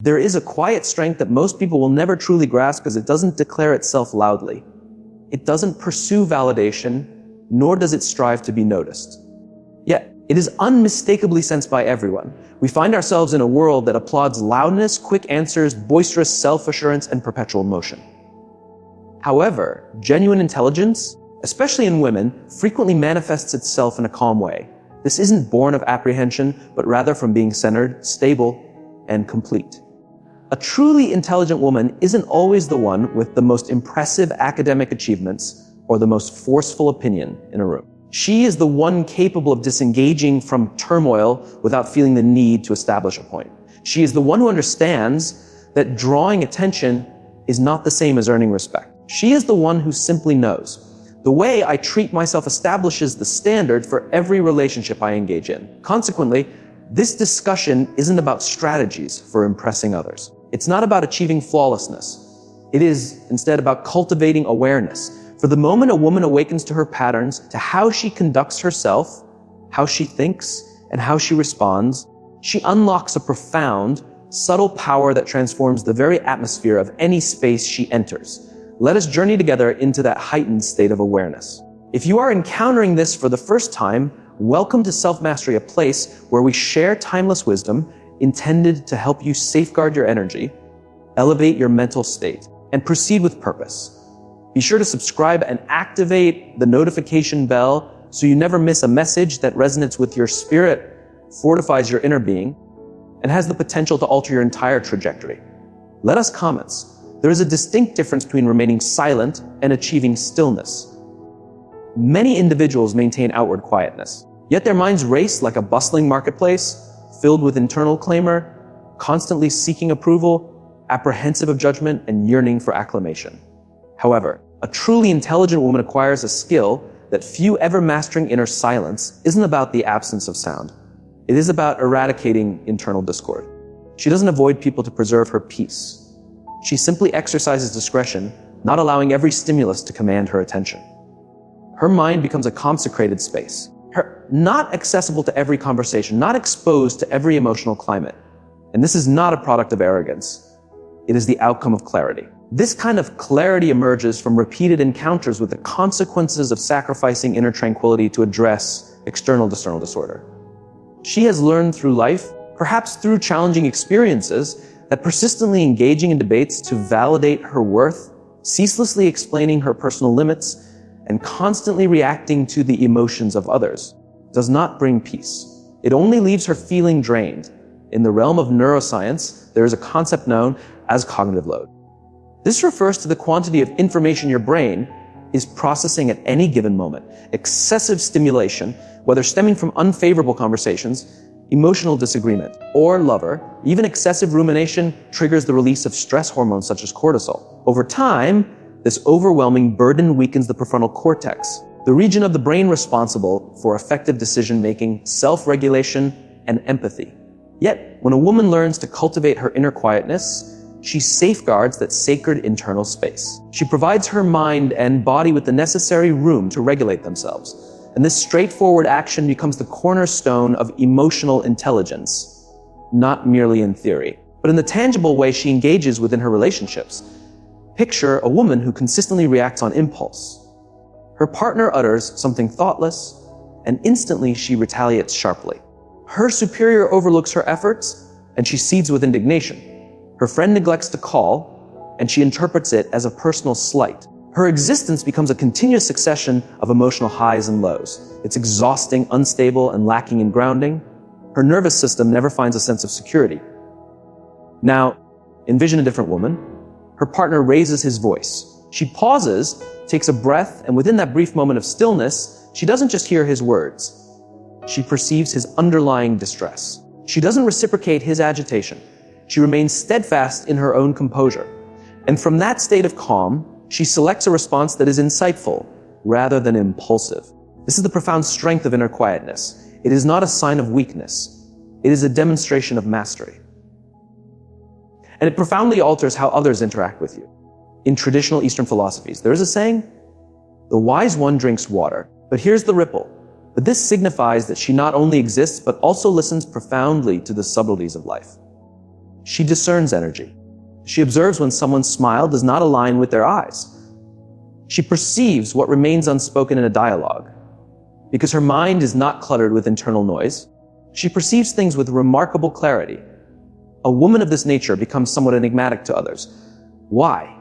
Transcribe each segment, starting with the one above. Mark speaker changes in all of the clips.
Speaker 1: There is a quiet strength that most people will never truly grasp because it doesn't declare itself loudly. It doesn't pursue validation, nor does it strive to be noticed. Yet, it is unmistakably sensed by everyone. We find ourselves in a world that applauds loudness, quick answers, boisterous self-assurance, and perpetual motion. However, genuine intelligence, especially in women, frequently manifests itself in a calm way. This isn't born of apprehension, but rather from being centered, stable, and complete. A truly intelligent woman isn't always the one with the most impressive academic achievements or the most forceful opinion in a room. She is the one capable of disengaging from turmoil without feeling the need to establish a point. She is the one who understands that drawing attention is not the same as earning respect. She is the one who simply knows. The way I treat myself establishes the standard for every relationship I engage in. Consequently, this discussion isn't about strategies for impressing others. It's not about achieving flawlessness. It is instead about cultivating awareness. For the moment a woman awakens to her patterns, to how she conducts herself, how she thinks, and how she responds, she unlocks a profound, subtle power that transforms the very atmosphere of any space she enters. Let us journey together into that heightened state of awareness. If you are encountering this for the first time, welcome to Self-Mastery, a place where we share timeless wisdom intended to help you safeguard your energy, elevate your mental state, and proceed with purpose. Be sure to subscribe and activate the notification bell so you never miss a message that resonates with your spirit, fortifies your inner being, and has the potential to alter your entire trajectory. Let us comments. There is a distinct difference between remaining silent and achieving stillness. Many individuals maintain outward quietness, yet their minds race like a bustling marketplace, filled with internal clamor, constantly seeking approval, apprehensive of judgment, and yearning for acclamation. However, a truly intelligent woman acquires a skill that few ever mastering inner silence isn't about the absence of sound. It is about eradicating internal discord. She doesn't avoid people to preserve her peace. She simply exercises discretion, not allowing every stimulus to command her attention. Her mind becomes a consecrated space, not accessible to every conversation, not exposed to every emotional climate. And this is not a product of arrogance. It is the outcome of clarity. This kind of clarity emerges from repeated encounters with the consequences of sacrificing inner tranquility to address external disorder. She has learned through life, perhaps through challenging experiences, that persistently engaging in debates to validate her worth, ceaselessly explaining her personal limits, and constantly reacting to the emotions of others does not bring peace. It only leaves her feeling drained. In the realm of neuroscience, there is a concept known as cognitive load. This refers to the quantity of information your brain is processing at any given moment. Excessive stimulation, whether stemming from unfavorable conversations, emotional disagreement, or lover, even excessive rumination triggers the release of stress hormones such as cortisol. Over time, this overwhelming burden weakens the prefrontal cortex, the region of the brain responsible for effective decision-making, self-regulation, and empathy. Yet, when a woman learns to cultivate her inner quietness, she safeguards that sacred internal space. She provides her mind and body with the necessary room to regulate themselves. And this straightforward action becomes the cornerstone of emotional intelligence, not merely in theory, but in the tangible way she engages within her relationships. Picture a woman who consistently reacts on impulse. Her partner utters something thoughtless, and instantly she retaliates sharply. Her superior overlooks her efforts, and she cedes with indignation. Her friend neglects to call, and she interprets it as a personal slight. Her existence becomes a continuous succession of emotional highs and lows. It's exhausting, unstable, and lacking in grounding. Her nervous system never finds a sense of security. Now, envision a different woman. Her partner raises his voice. She pauses, takes a breath, and within that brief moment of stillness, she doesn't just hear his words. She perceives his underlying distress. She doesn't reciprocate his agitation. She remains steadfast in her own composure. And from that state of calm, she selects a response that is insightful rather than impulsive. This is the profound strength of inner quietness. It is not a sign of weakness. It is a demonstration of mastery. And it profoundly alters how others interact with you. In traditional Eastern philosophies, there is a saying, "The wise one drinks water, but here's the ripple." But this signifies that she not only exists, but also listens profoundly to the subtleties of life. She discerns energy. She observes when someone's smile does not align with their eyes. She perceives what remains unspoken in a dialogue. Because her mind is not cluttered with internal noise, she perceives things with remarkable clarity. A woman of this nature becomes somewhat enigmatic to others. Why?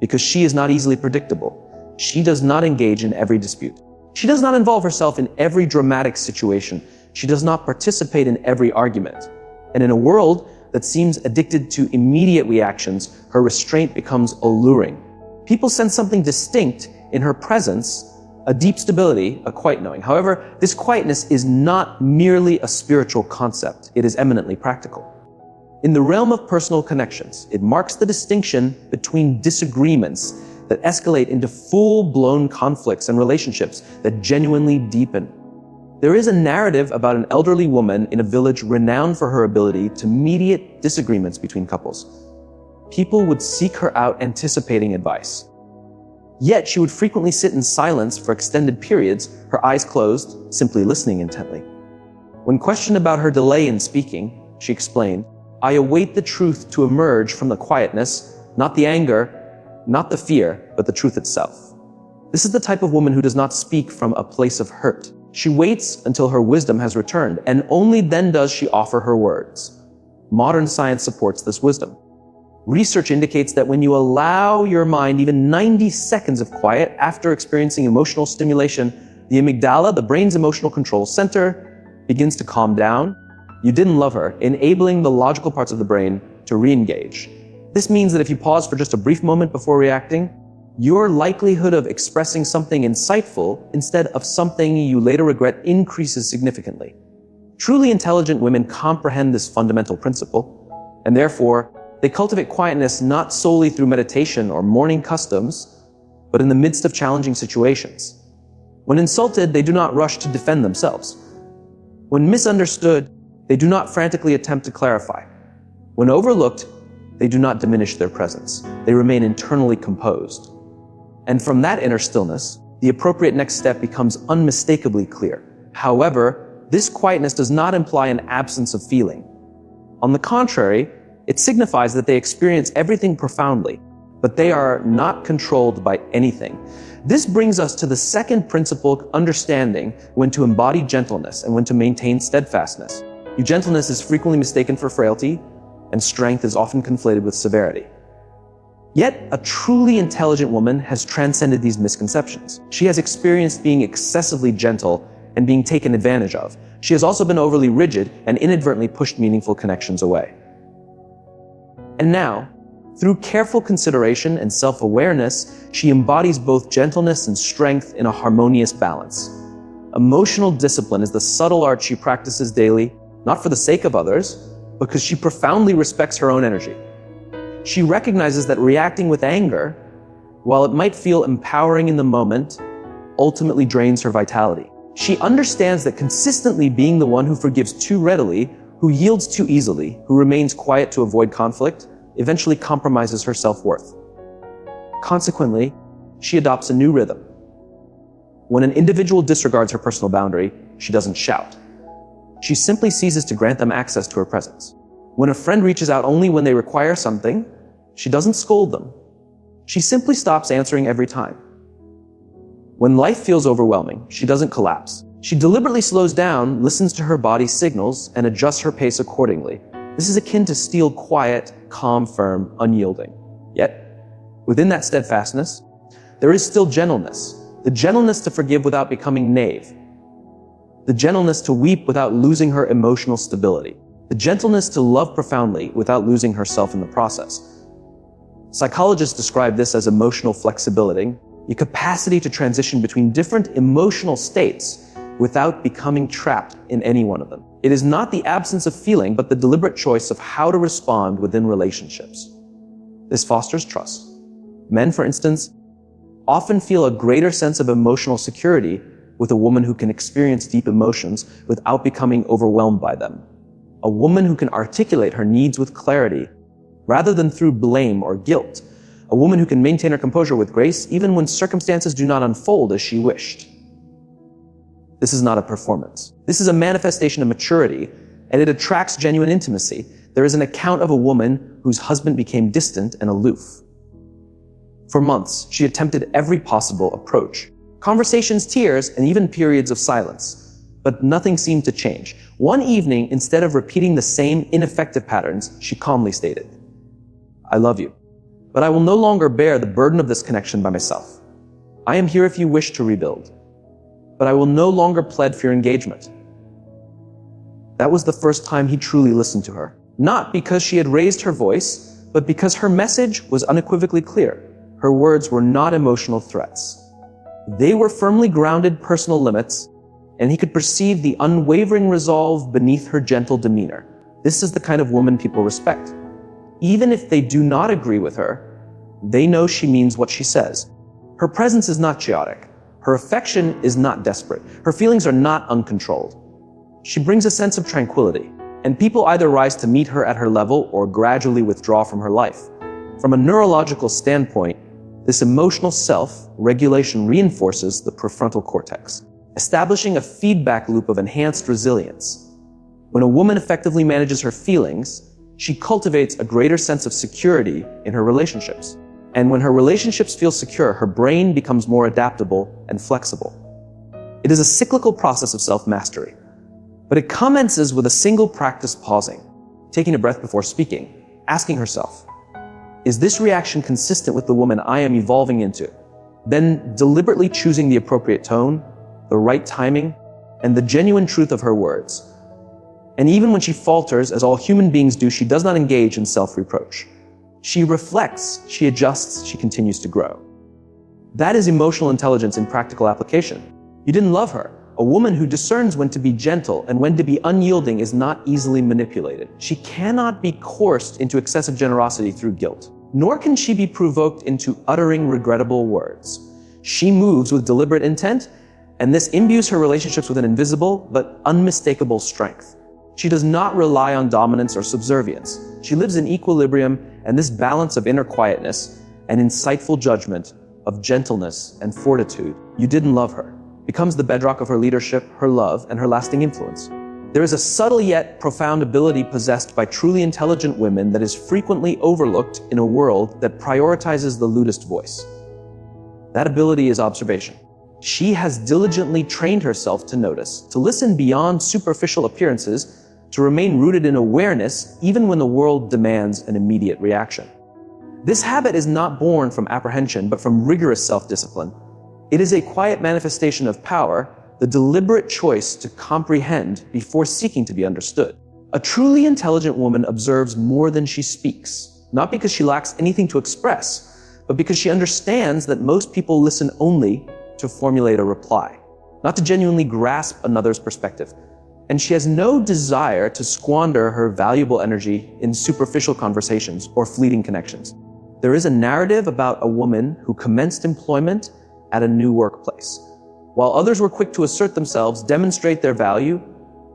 Speaker 1: Because she is not easily predictable. She does not engage in every dispute. She does not involve herself in every dramatic situation. She does not participate in every argument. And in a world that seems addicted to immediate reactions, her restraint becomes alluring. People sense something distinct in her presence, a deep stability, a quiet knowing. However, this quietness is not merely a spiritual concept. It is eminently practical. In the realm of personal connections, it marks the distinction between disagreements that escalate into full-blown conflicts and relationships that genuinely deepen. There is a narrative about an elderly woman in a village renowned for her ability to mediate disagreements between couples. People would seek her out anticipating advice. Yet she would frequently sit in silence for extended periods, her eyes closed, simply listening intently. When questioned about her delay in speaking, she explained, "I await the truth to emerge from the quietness, not the anger, not the fear, but the truth itself." This is the type of woman who does not speak from a place of hurt. She waits until her wisdom has returned, and only then does she offer her words. Modern science supports this wisdom. Research indicates that when you allow your mind even 90 seconds of quiet after experiencing emotional stimulation, the amygdala, the brain's emotional control center, begins to calm down. You didn't love her, enabling the logical parts of the brain to re-engage. This means that if you pause for just a brief moment before reacting, your likelihood of expressing something insightful instead of something you later regret increases significantly. Truly intelligent women comprehend this fundamental principle, and therefore, they cultivate quietness not solely through meditation or morning customs, but in the midst of challenging situations. When insulted, they do not rush to defend themselves. When misunderstood, they do not frantically attempt to clarify. When overlooked, they do not diminish their presence. They remain internally composed. And from that inner stillness, the appropriate next step becomes unmistakably clear. However, this quietness does not imply an absence of feeling. On the contrary, it signifies that they experience everything profoundly, but they are not controlled by anything. This brings us to the second principle, understanding when to embody gentleness and when to maintain steadfastness. Gentleness is frequently mistaken for frailty, and strength is often conflated with severity. Yet, a truly intelligent woman has transcended these misconceptions. She has experienced being excessively gentle and being taken advantage of. She has also been overly rigid and inadvertently pushed meaningful connections away. And now, through careful consideration and self-awareness, she embodies both gentleness and strength in a harmonious balance. Emotional discipline is the subtle art she practices daily, not for the sake of others, because she profoundly respects her own energy. She recognizes that reacting with anger, while it might feel empowering in the moment, ultimately drains her vitality. She understands that consistently being the one who forgives too readily, who yields too easily, who remains quiet to avoid conflict, eventually compromises her self-worth. Consequently, she adopts a new rhythm. When an individual disregards her personal boundary, she doesn't shout. She simply ceases to grant them access to her presence. When a friend reaches out only when they require something, she doesn't scold them. She simply stops answering every time. When life feels overwhelming, she doesn't collapse. She deliberately slows down, listens to her body's signals, and adjusts her pace accordingly. This is akin to steel, quiet, calm, firm, unyielding. Yet, within that steadfastness, there is still gentleness. The gentleness to forgive without becoming naive. The gentleness to weep without losing her emotional stability. The gentleness to love profoundly without losing herself in the process. Psychologists describe this as emotional flexibility, the capacity to transition between different emotional states without becoming trapped in any one of them. It is not the absence of feeling, but the deliberate choice of how to respond within relationships. This fosters trust. Men, for instance, often feel a greater sense of emotional security with a woman who can experience deep emotions without becoming overwhelmed by them. A woman who can articulate her needs with clarity, rather than through blame or guilt. A woman who can maintain her composure with grace, even when circumstances do not unfold as she wished. This is not a performance. This is a manifestation of maturity, and it attracts genuine intimacy. there is an account of a woman whose husband became distant and aloof. For months, she attempted every possible approach. Conversations, tears, and even periods of silence. But nothing seemed to change. One evening, instead of repeating the same ineffective patterns, she calmly stated, "I love you, but I will no longer bear the burden of this connection by myself. I am here if you wish to rebuild, but I will no longer plead for your engagement." That was the first time he truly listened to her. Not because she had raised her voice, but because her message was unequivocally clear. Her words were not emotional threats. They were firmly grounded personal limits, and he could perceive the unwavering resolve beneath her gentle demeanor. This is the kind of woman people respect. Even if they do not agree with her, they know she means what she says. Her presence is not chaotic. Her affection is not desperate. Her feelings are not uncontrolled. She brings a sense of tranquility, and people either rise to meet her at her level or gradually withdraw from her life. From a neurological standpoint, this emotional self-regulation reinforces the prefrontal cortex, establishing a feedback loop of enhanced resilience. When a woman effectively manages her feelings, she cultivates a greater sense of security in her relationships. And when her relationships feel secure, her brain becomes more adaptable and flexible. It is a cyclical process of self-mastery, but it commences with a single practice: pausing, taking a breath before speaking, asking herself, is this reaction consistent with the woman I am evolving into? Then deliberately choosing the appropriate tone, the right timing, and the genuine truth of her words. And even when she falters, as all human beings do, she does not engage in self-reproach. She reflects, she adjusts, she continues to grow. That is emotional intelligence in practical application. You didn't love her. A woman who discerns when to be gentle and when to be unyielding is not easily manipulated. She cannot be coerced into excessive generosity through guilt, nor can she be provoked into uttering regrettable words. She moves with deliberate intent, and this imbues her relationships with an invisible but unmistakable strength. She does not rely on dominance or subservience. She lives in equilibrium, and this balance of inner quietness and insightful judgment, of gentleness and fortitude, you didn't love her, becomes the bedrock of her leadership, her love, and her lasting influence. There is a subtle yet profound ability possessed by truly intelligent women that is frequently overlooked in a world that prioritizes the loudest voice. That ability is observation. She has diligently trained herself to notice, to listen beyond superficial appearances, to remain rooted in awareness even when the world demands an immediate reaction. This habit is not born from apprehension, but from rigorous self-discipline. It is a quiet manifestation of power, the deliberate choice to comprehend before seeking to be understood. A truly intelligent woman observes more than she speaks, not because she lacks anything to express, but because she understands that most people listen only to formulate a reply, not to genuinely grasp another's perspective. And she has no desire to squander her valuable energy in superficial conversations or fleeting connections. There is a narrative about a woman who commenced employment at a new workplace. While others were quick to assert themselves, demonstrate their value,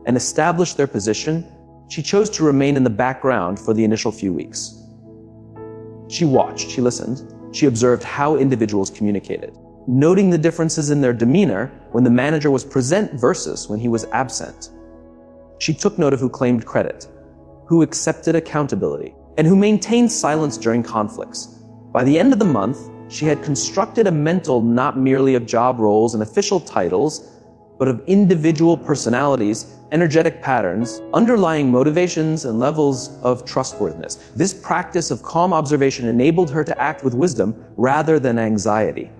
Speaker 1: and establish their position, she chose to remain in the background for the initial few weeks. She watched, she listened, she observed how individuals communicated, noting the differences in their demeanor when the manager was present versus when he was absent. She took note of who claimed credit, who accepted accountability, and who maintained silence during conflicts. By the end of the month, she had constructed a mental not merely of job roles and official titles, but of individual personalities, energetic patterns, underlying motivations, and levels of trustworthiness. This practice of calm observation enabled her to act with wisdom rather than anxiety.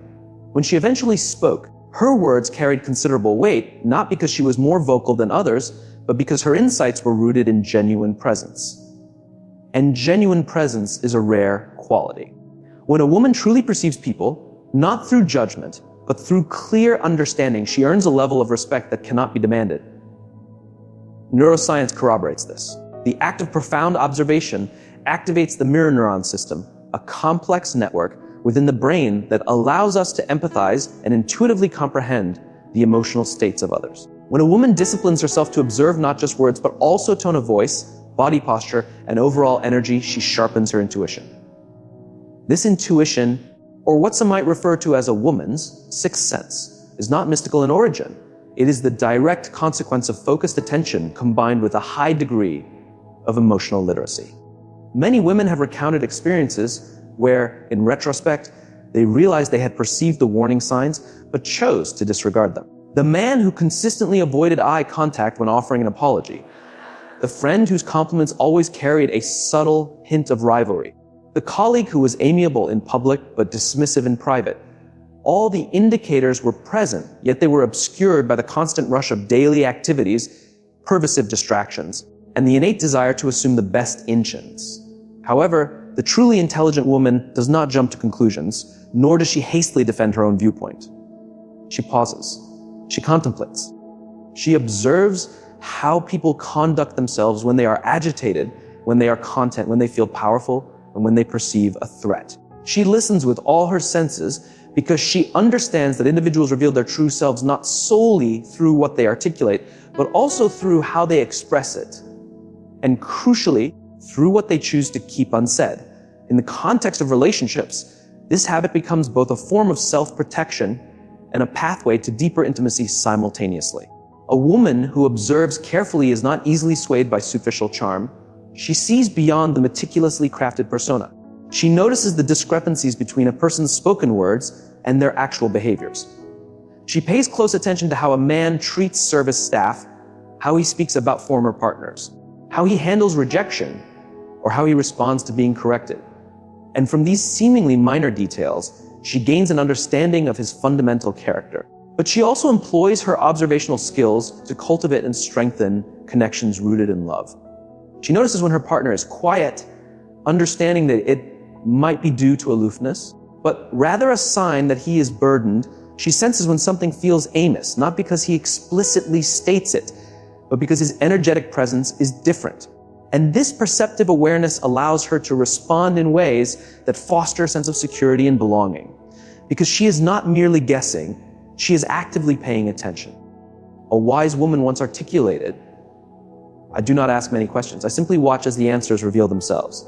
Speaker 1: When she eventually spoke, her words carried considerable weight, not because she was more vocal than others, but because her insights were rooted in genuine presence. And genuine presence is a rare quality. When a woman truly perceives people, not through judgment, but through clear understanding, she earns a level of respect that cannot be demanded. Neuroscience corroborates this. The act of profound observation activates the mirror neuron system, a complex network within the brain that allows us to empathize and intuitively comprehend the emotional states of others. When a woman disciplines herself to observe not just words, but also tone of voice, body posture, and overall energy, she sharpens her intuition. This intuition, or what some might refer to as a woman's sixth sense, is not mystical in origin. It is the direct consequence of focused attention combined with a high degree of emotional literacy. Many women have recounted experiences where, in retrospect, they realized they had perceived the warning signs, but chose to disregard them. The man who consistently avoided eye contact when offering an apology. The friend whose compliments always carried a subtle hint of rivalry. The colleague who was amiable in public but dismissive in private. All the indicators were present, yet they were obscured by the constant rush of daily activities, pervasive distractions, and the innate desire to assume the best intentions. However, the truly intelligent woman does not jump to conclusions, nor does she hastily defend her own viewpoint. She pauses. She contemplates. She observes how people conduct themselves when they are agitated, when they are content, when they feel powerful, and when they perceive a threat. She listens with all her senses because she understands that individuals reveal their true selves not solely through what they articulate, but also through how they express it. And crucially, through what they choose to keep unsaid. In the context of relationships, this habit becomes both a form of self-protection and a pathway to deeper intimacy simultaneously. A woman who observes carefully is not easily swayed by superficial charm. She sees beyond the meticulously crafted persona. She notices the discrepancies between a person's spoken words and their actual behaviors. She pays close attention to how a man treats service staff, how he speaks about former partners, how he handles rejection, or how he responds to being corrected. And from these seemingly minor details, she gains an understanding of his fundamental character. But she also employs her observational skills to cultivate and strengthen connections rooted in love. She notices when her partner is quiet, understanding that it might be due to aloofness, but rather a sign that he is burdened. She senses when something feels amiss, not because he explicitly states it, but because his energetic presence is different. And this perceptive awareness allows her to respond in ways that foster a sense of security and belonging. Because she is not merely guessing, she is actively paying attention. A wise woman once articulated, "I do not ask many questions. I simply watch as the answers reveal themselves."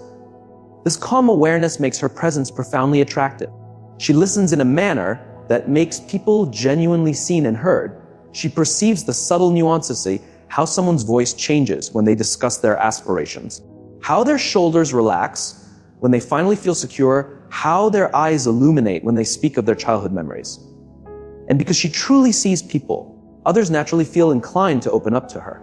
Speaker 1: This calm awareness makes her presence profoundly attractive. She listens in a manner that makes people genuinely seen and heard. She perceives the subtle nuances, how someone's voice changes when they discuss their aspirations, how their shoulders relax when they finally feel secure, how their eyes illuminate when they speak of their childhood memories. And because she truly sees people, others naturally feel inclined to open up to her.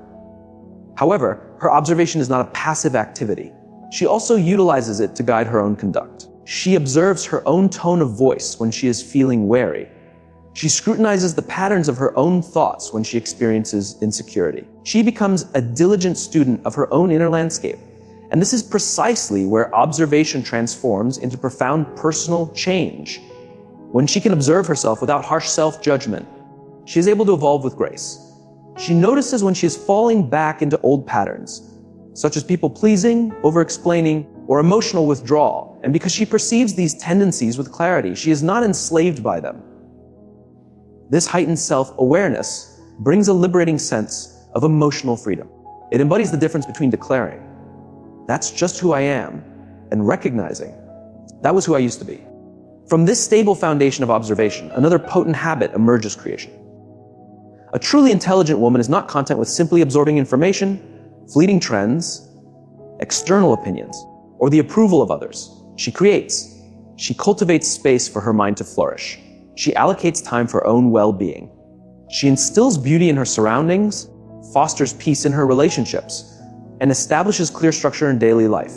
Speaker 1: However, her observation is not a passive activity. She also utilizes it to guide her own conduct. She observes her own tone of voice when she is feeling wary. She scrutinizes the patterns of her own thoughts when she experiences insecurity. She becomes a diligent student of her own inner landscape. And this is precisely where observation transforms into profound personal change. When she can observe herself without harsh self-judgment, she is able to evolve with grace. She notices when she is falling back into old patterns, such as people-pleasing, over-explaining, or emotional withdrawal. And because she perceives these tendencies with clarity, she is not enslaved by them. This heightened self-awareness brings a liberating sense of emotional freedom. It embodies the difference between declaring, "That's just who I am," and recognizing, "That was who I used to be." From this stable foundation of observation, another potent habit emerges creation. A truly intelligent woman is not content with simply absorbing information, fleeting trends, external opinions, or the approval of others. She creates. She cultivates space for her mind to flourish. She allocates time for her own well-being. She instills beauty in her surroundings, fosters peace in her relationships, and establishes clear structure in daily life.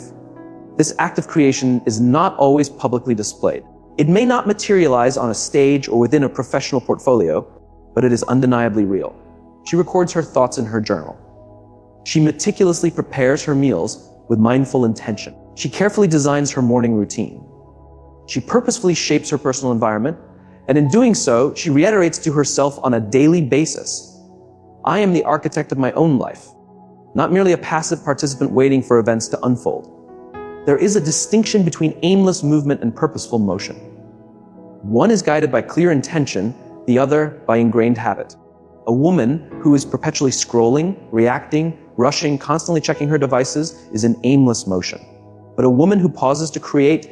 Speaker 1: This act of creation is not always publicly displayed. It may not materialize on a stage or within a professional portfolio, but it is undeniably real. She records her thoughts in her journal. She meticulously prepares her meals with mindful intention. She carefully designs her morning routine. She purposefully shapes her personal environment, and in doing so, she reiterates to herself on a daily basis, "I am the architect of my own life, not merely a passive participant waiting for events to unfold." There is a distinction between aimless movement and purposeful motion. One is guided by clear intention, the other by ingrained habit. A woman who is perpetually scrolling, reacting, rushing, constantly checking her devices is in aimless motion. But a woman who pauses to create,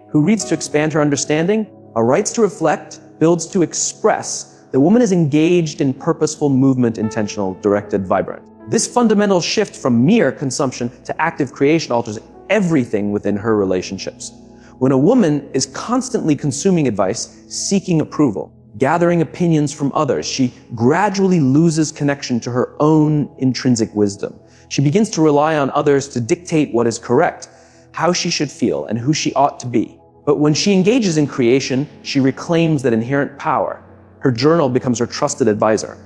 Speaker 1: who reads to expand her understanding, writes to reflect, builds to express, the woman is engaged in purposeful movement, intentional, directed, vibrant. This fundamental shift from mere consumption to active creation alters everything within her relationships. When a woman is constantly consuming advice, seeking approval, gathering opinions from others, she gradually loses connection to her own intrinsic wisdom. She begins to rely on others to dictate what is correct, how she should feel, and who she ought to be. But when she engages in creation, she reclaims that inherent power. Her journal becomes her trusted advisor.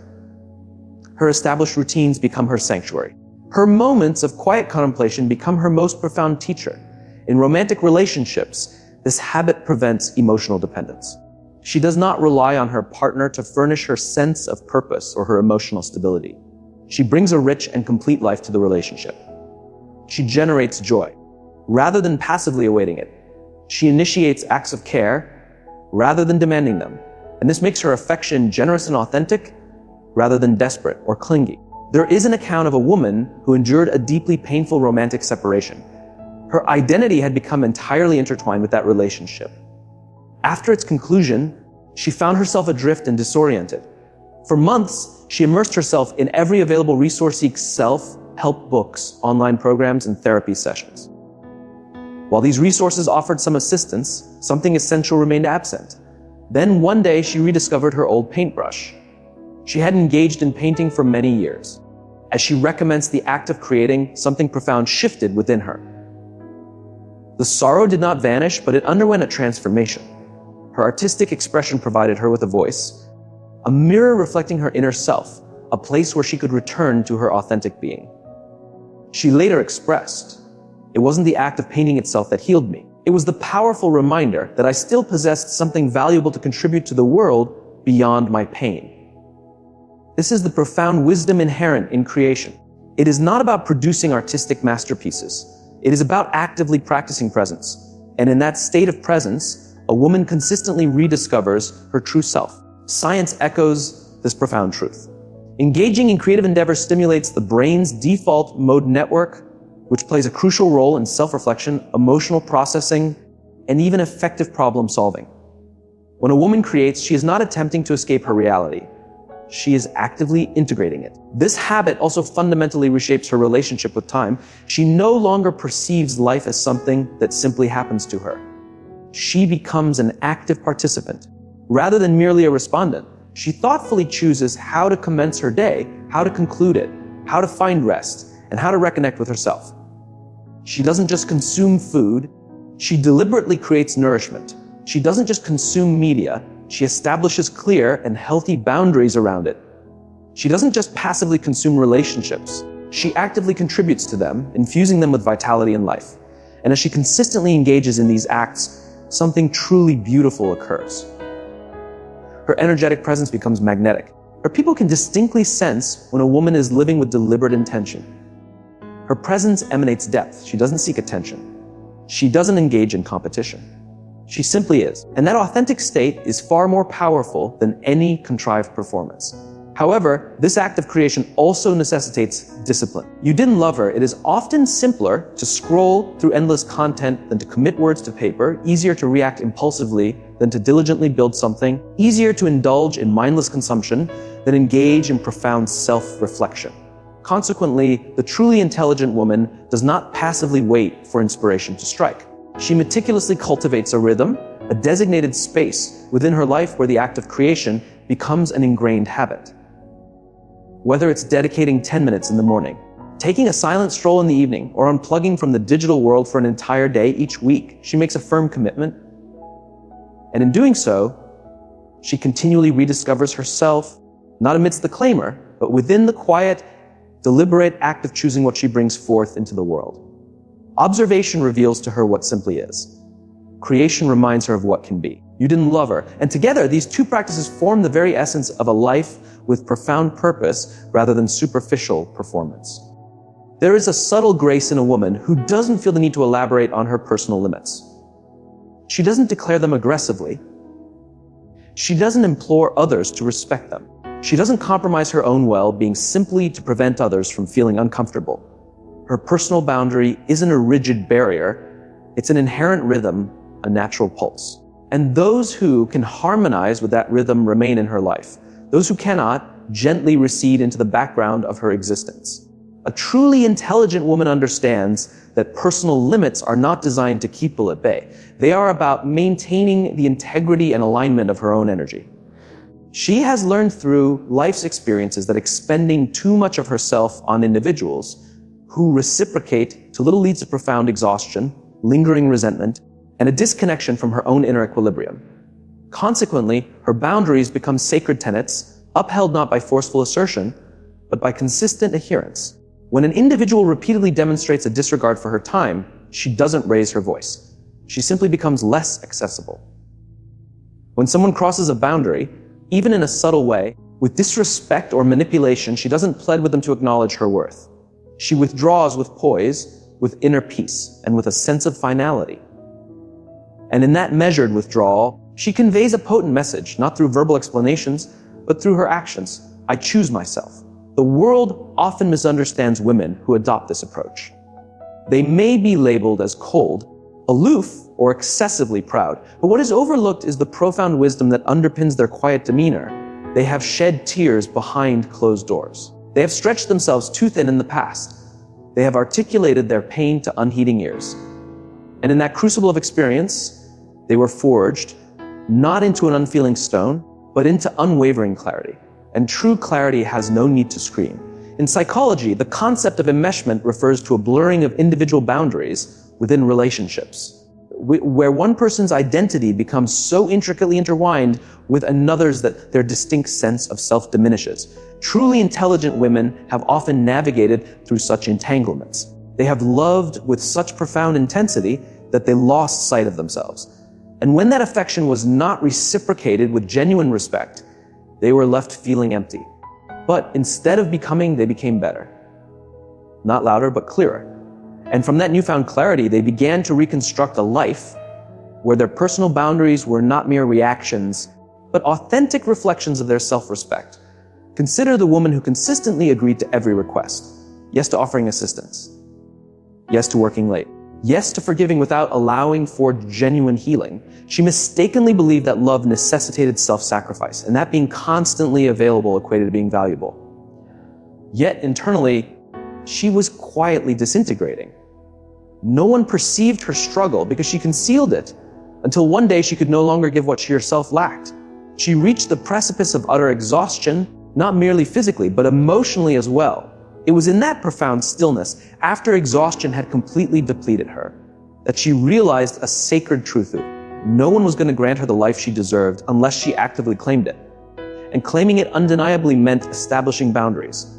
Speaker 1: Her established routines become her sanctuary. Her moments of quiet contemplation become her most profound teacher. In romantic relationships, this habit prevents emotional dependence. She does not rely on her partner to furnish her sense of purpose or her emotional stability. She brings a rich and complete life to the relationship. She generates joy, rather than passively awaiting it. She initiates acts of care, rather than demanding them. And this makes her affection generous and authentic, rather than desperate or clingy. There is an account of a woman who endured a deeply painful romantic separation. Her identity had become entirely intertwined with that relationship. After its conclusion, she found herself adrift and disoriented. For months, she immersed herself in every available resource, seeking self-help books, online programs, and therapy sessions. While these resources offered some assistance, something essential remained absent. Then one day, she rediscovered her old paintbrush. She had engaged in painting for many years. As she recommenced the act of creating, something profound shifted within her. The sorrow did not vanish, but it underwent a transformation. Her artistic expression provided her with a voice, a mirror reflecting her inner self, a place where she could return to her authentic being. She later expressed, "It wasn't the act of painting itself that healed me. It was the powerful reminder that I still possessed something valuable to contribute to the world beyond my pain." This is the profound wisdom inherent in creation. It is not about producing artistic masterpieces. It is about actively practicing presence. And in that state of presence, a woman consistently rediscovers her true self. Science echoes this profound truth. Engaging in creative endeavor stimulates the brain's default mode network, which plays a crucial role in self-reflection, emotional processing, and even effective problem solving. When a woman creates, she is not attempting to escape her reality. She is actively integrating it. This habit also fundamentally reshapes her relationship with time. She no longer perceives life as something that simply happens to her. She becomes an active participant. Rather than merely a respondent, she thoughtfully chooses how to commence her day, how to conclude it, how to find rest, and how to reconnect with herself. She doesn't just consume food, she deliberately creates nourishment. She doesn't just consume media, she establishes clear and healthy boundaries around it. She doesn't just passively consume relationships, she actively contributes to them, infusing them with vitality and life. And as she consistently engages in these acts, something truly beautiful occurs. Her energetic presence becomes magnetic. Her people can distinctly sense when a woman is living with deliberate intention. Her presence emanates depth. She doesn't seek attention. She doesn't engage in competition. She simply is. And that authentic state is far more powerful than any contrived performance. However, this act of creation also necessitates discipline. You didn't love her. It is often simpler to scroll through endless content than to commit words to paper, easier to react impulsively than to diligently build something, easier to indulge in mindless consumption than engage in profound self-reflection. Consequently, the truly intelligent woman does not passively wait for inspiration to strike. She meticulously cultivates a rhythm, a designated space within her life where the act of creation becomes an ingrained habit. Whether it's dedicating 10 minutes in the morning, taking a silent stroll in the evening, or unplugging from the digital world for an entire day each week, she makes a firm commitment. And in doing so, she continually rediscovers herself, not amidst the clamor, but within the quiet, deliberate act of choosing what she brings forth into the world. Observation reveals to her what simply is. Creation reminds her of what can be. You didn't love her. And together, these two practices form the very essence of a life with profound purpose rather than superficial performance. There is a subtle grace in a woman who doesn't feel the need to elaborate on her personal limits. She doesn't declare them aggressively. She doesn't implore others to respect them. She doesn't compromise her own well-being simply to prevent others from feeling uncomfortable. Her personal boundary isn't a rigid barrier. It's an inherent rhythm, a natural pulse. And those who can harmonize with that rhythm remain in her life. Those who cannot gently recede into the background of her existence. A truly intelligent woman understands that personal limits are not designed to keep people at bay. They are about maintaining the integrity and alignment of her own energy. She has learned through life's experiences that expending too much of herself on individuals who reciprocate to little leads to profound exhaustion, lingering resentment, and a disconnection from her own inner equilibrium. Consequently, her boundaries become sacred tenets, upheld not by forceful assertion, but by consistent adherence. When an individual repeatedly demonstrates a disregard for her time, she doesn't raise her voice. She simply becomes less accessible. When someone crosses a boundary, even in a subtle way, with disrespect or manipulation, she doesn't plead with them to acknowledge her worth. She withdraws with poise, with inner peace, and with a sense of finality. And in that measured withdrawal, she conveys a potent message, not through verbal explanations, but through her actions. I choose myself. The world often misunderstands women who adopt this approach. They may be labeled as cold, aloof, or excessively proud, but what is overlooked is the profound wisdom that underpins their quiet demeanor. They have shed tears behind closed doors. They have stretched themselves too thin in the past. They have articulated their pain to unheeding ears. And in that crucible of experience, they were forged not into an unfeeling stone, but into unwavering clarity. And true clarity has no need to scream. In psychology, the concept of enmeshment refers to a blurring of individual boundaries within relationships, where one person's identity becomes so intricately intertwined with another's that their distinct sense of self diminishes. Truly intelligent women have often navigated through such entanglements. They have loved with such profound intensity that they lost sight of themselves. And when that affection was not reciprocated with genuine respect, they were left feeling empty. But instead of becoming, they became better. Not louder, but clearer. And from that newfound clarity, they began to reconstruct a life where their personal boundaries were not mere reactions, but authentic reflections of their self-respect. Consider the woman who consistently agreed to every request. Yes to offering assistance. Yes to working late. Yes to forgiving without allowing for genuine healing. She mistakenly believed that love necessitated self-sacrifice, and that being constantly available equated to being valuable. Yet internally, she was quietly disintegrating. No one perceived her struggle because she concealed it, until one day she could no longer give what she herself lacked. She reached the precipice of utter exhaustion, not merely physically, but emotionally as well. It was in that profound stillness, after exhaustion had completely depleted her, that she realized a sacred truth. No one was going to grant her the life she deserved unless she actively claimed it. And claiming it undeniably meant establishing boundaries.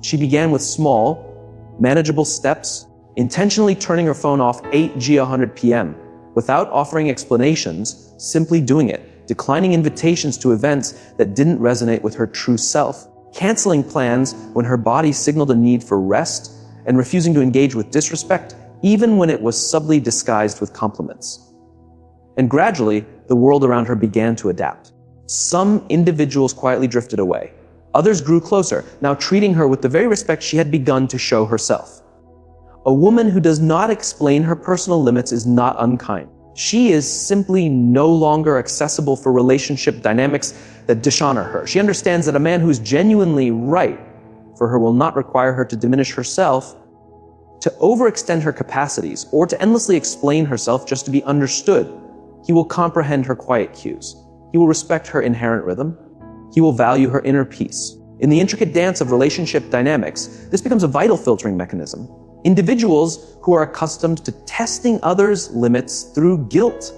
Speaker 1: She began with small, manageable steps, intentionally turning her phone off 8:00 p.m. without offering explanations, simply doing it, declining invitations to events that didn't resonate with her true self, canceling plans when her body signaled a need for rest, and refusing to engage with disrespect, even when it was subtly disguised with compliments. And gradually, the world around her began to adapt. Some individuals quietly drifted away. Others grew closer, now treating her with the very respect she had begun to show herself. A woman who does not explain her personal limits is not unkind. She is simply no longer accessible for relationship dynamics that dishonor her. She understands that a man who's genuinely right for her will not require her to diminish herself, to overextend her capacities, or to endlessly explain herself just to be understood. He will comprehend her quiet cues. He will respect her inherent rhythm. He will value her inner peace. In the intricate dance of relationship dynamics, this becomes a vital filtering mechanism. Individuals who are accustomed to testing others' limits through guilt,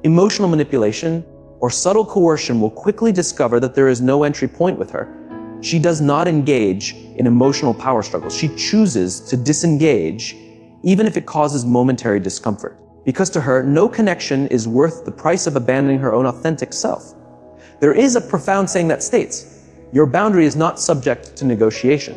Speaker 1: emotional manipulation, or subtle coercion will quickly discover that there is no entry point with her. She does not engage in emotional power struggles. She chooses to disengage, even if it causes momentary discomfort. Because to her, no connection is worth the price of abandoning her own authentic self. There is a profound saying that states, your boundary is not subject to negotiation.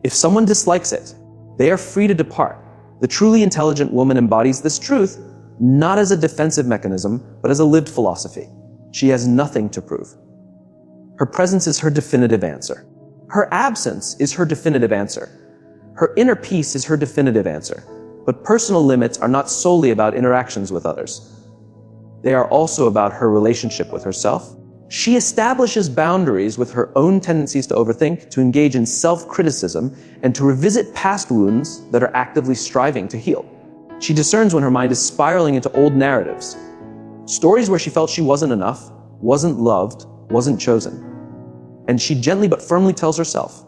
Speaker 1: If someone dislikes it, they are free to depart. The truly intelligent woman embodies this truth, not as a defensive mechanism, but as a lived philosophy. She has nothing to prove. Her presence is her definitive answer. Her absence is her definitive answer. Her inner peace is her definitive answer. But personal limits are not solely about interactions with others. They are also about her relationship with herself. She establishes boundaries with her own tendencies to overthink, to engage in self-criticism, and to revisit past wounds that are actively striving to heal. She discerns when her mind is spiraling into old narratives, stories where she felt she wasn't enough, wasn't loved, wasn't chosen. And she gently but firmly tells herself,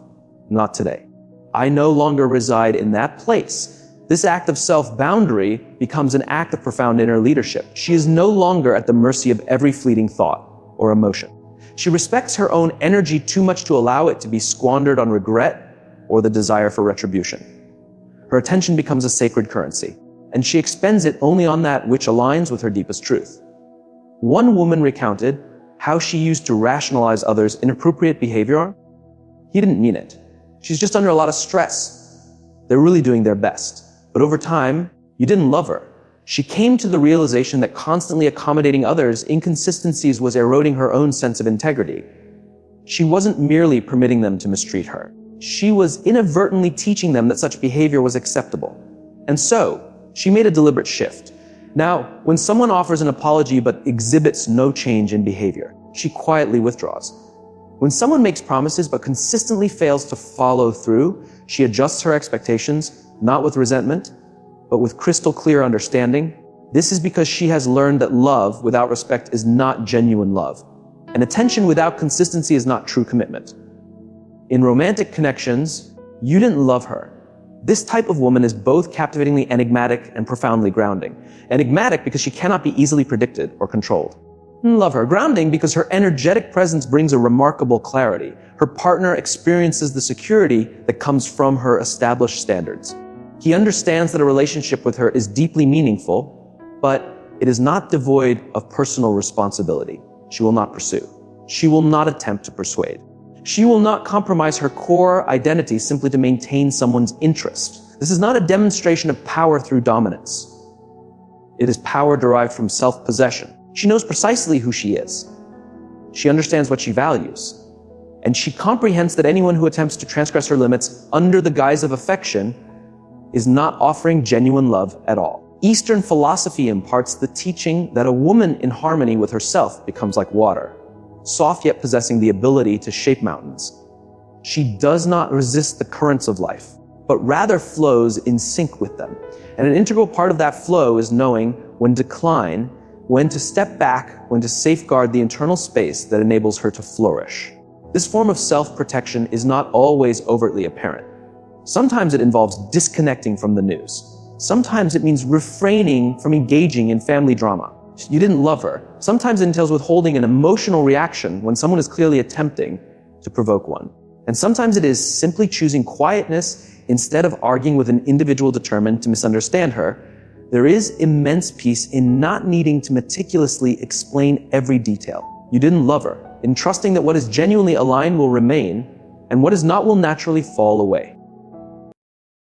Speaker 1: not today. I no longer reside in that place. This act of self-boundary becomes an act of profound inner leadership. She is no longer at the mercy of every fleeting thought or emotion. She respects her own energy too much to allow it to be squandered on regret or the desire for retribution. Her attention becomes a sacred currency, and she expends it only on that which aligns with her deepest truth. One woman recounted how she used to rationalize others' inappropriate behavior. He didn't mean it. She's just under a lot of stress. They're really doing their best. But over time, you didn't love her. She came to the realization that constantly accommodating others' inconsistencies was eroding her own sense of integrity. She wasn't merely permitting them to mistreat her. She was inadvertently teaching them that such behavior was acceptable. And so, she made a deliberate shift. Now, when someone offers an apology but exhibits no change in behavior, she quietly withdraws. When someone makes promises but consistently fails to follow through, she adjusts her expectations, not with resentment, but with crystal clear understanding. This is because she has learned that love without respect is not genuine love, and attention without consistency is not true commitment. In romantic connections, you didn't love her. This type of woman is both captivatingly enigmatic and profoundly grounding. Enigmatic because she cannot be easily predicted or controlled. Love her. Grounding because her energetic presence brings a remarkable clarity. Her partner experiences the security that comes from her established standards. He understands that a relationship with her is deeply meaningful, but it is not devoid of personal responsibility. She will not pursue. She will not attempt to persuade. She will not compromise her core identity simply to maintain someone's interest. This is not a demonstration of power through dominance. It is power derived from self-possession. She knows precisely who she is. She understands what she values. And she comprehends that anyone who attempts to transgress her limits under the guise of affection is not offering genuine love at all. Eastern philosophy imparts the teaching that a woman in harmony with herself becomes like water, soft yet possessing the ability to shape mountains. She does not resist the currents of life, but rather flows in sync with them. And an integral part of that flow is knowing when to decline, when to step back, when to safeguard the internal space that enables her to flourish. This form of self-protection is not always overtly apparent. Sometimes it involves disconnecting from the news. Sometimes it means refraining from engaging in family drama. You didn't love her. Sometimes it entails withholding an emotional reaction when someone is clearly attempting to provoke one. And sometimes it is simply choosing quietness instead of arguing with an individual determined to misunderstand her. There is immense peace in not needing to meticulously explain every detail. You didn't love her, in trusting that what is genuinely aligned will remain, and what is not will naturally fall away.